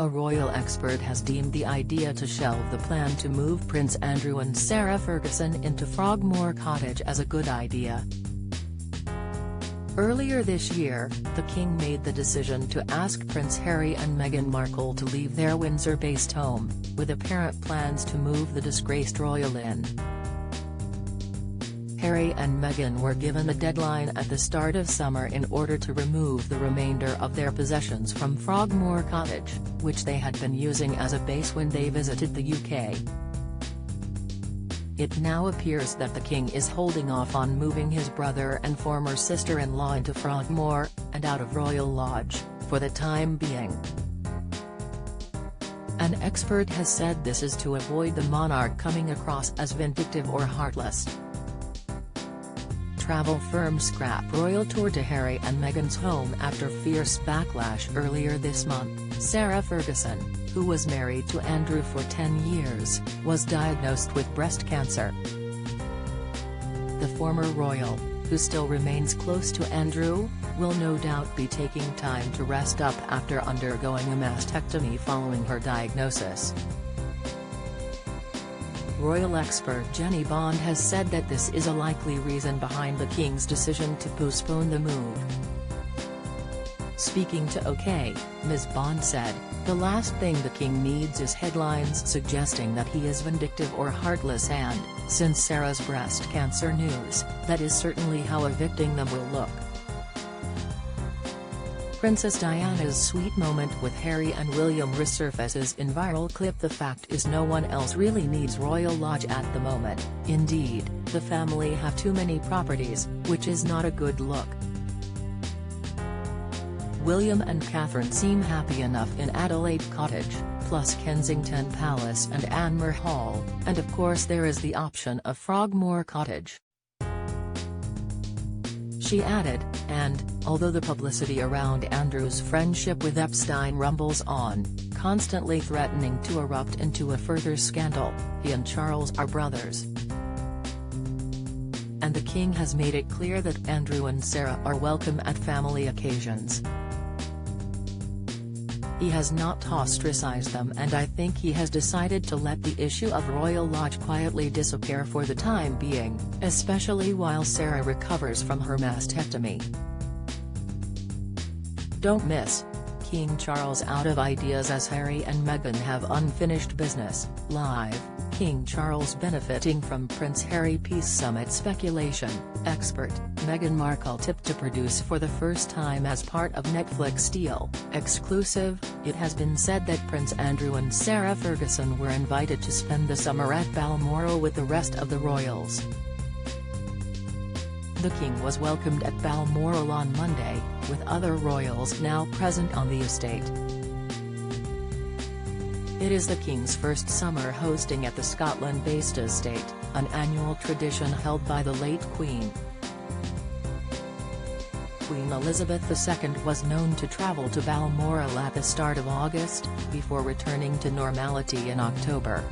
A royal expert has deemed the idea to shelve the plan to move Prince Andrew and Sarah Ferguson into Frogmore Cottage as a good idea. Earlier this year, the King made the decision to ask Prince Harry and Meghan Markle to leave their Windsor-based home, with apparent plans to move the disgraced royal in. Harry and Meghan were given a deadline at the start of summer in order to remove the remainder of their possessions from Frogmore Cottage, which they had been using as a base when they visited the UK. It now appears that the King is holding off on moving his brother and former sister-in-law into Frogmore, and out of Royal Lodge, for the time being. An expert has said this is to avoid the monarch coming across as vindictive or heartless. Travel firm scrapped royal tour to Harry and Meghan's home after fierce backlash earlier this month. Sarah Ferguson, who was married to Andrew for 10 years, was diagnosed with breast cancer. The former royal, who still remains close to Andrew, will no doubt be taking time to rest up after undergoing a mastectomy following her diagnosis. Royal expert Jenny Bond has said that this is a likely reason behind the King's decision to postpone the move. Speaking to OK, Ms. Bond said, "The last thing the King needs is headlines suggesting that he is vindictive or heartless, and, since Sarah's breast cancer news, that is certainly how evicting them will look." Princess Diana's sweet moment with Harry and William resurfaces in viral clip. "The fact is no one else really needs Royal Lodge at the moment. Indeed, the family have too many properties, which is not a good look. William and Catherine seem happy enough in Adelaide Cottage, plus Kensington Palace and Anmer Hall, and of course there is the option of Frogmore Cottage." She added, "And, although the publicity around Andrew's friendship with Epstein rumbles on, constantly threatening to erupt into a further scandal, he and Charles are brothers. And the King has made it clear that Andrew and Sarah are welcome at family occasions. He has not ostracized them, and I think he has decided to let the issue of Royal Lodge quietly disappear for the time being, especially while Sarah recovers from her mastectomy." Don't miss: King Charles out of ideas as Harry and Meghan have unfinished business. Live, King Charles benefiting from Prince Harry Peace Summit speculation. Expert, Meghan Markle tipped to produce for the first time as part of Netflix deal. Exclusive, it has been said that Prince Andrew and Sarah Ferguson were invited to spend the summer at Balmoral with the rest of the royals. The King was welcomed at Balmoral on Monday, with other royals now present on the estate. It is the King's first summer hosting at the Scotland-based estate, an annual tradition held by the late Queen. Queen Elizabeth II was known to travel to Balmoral at the start of August, before returning to normality in October.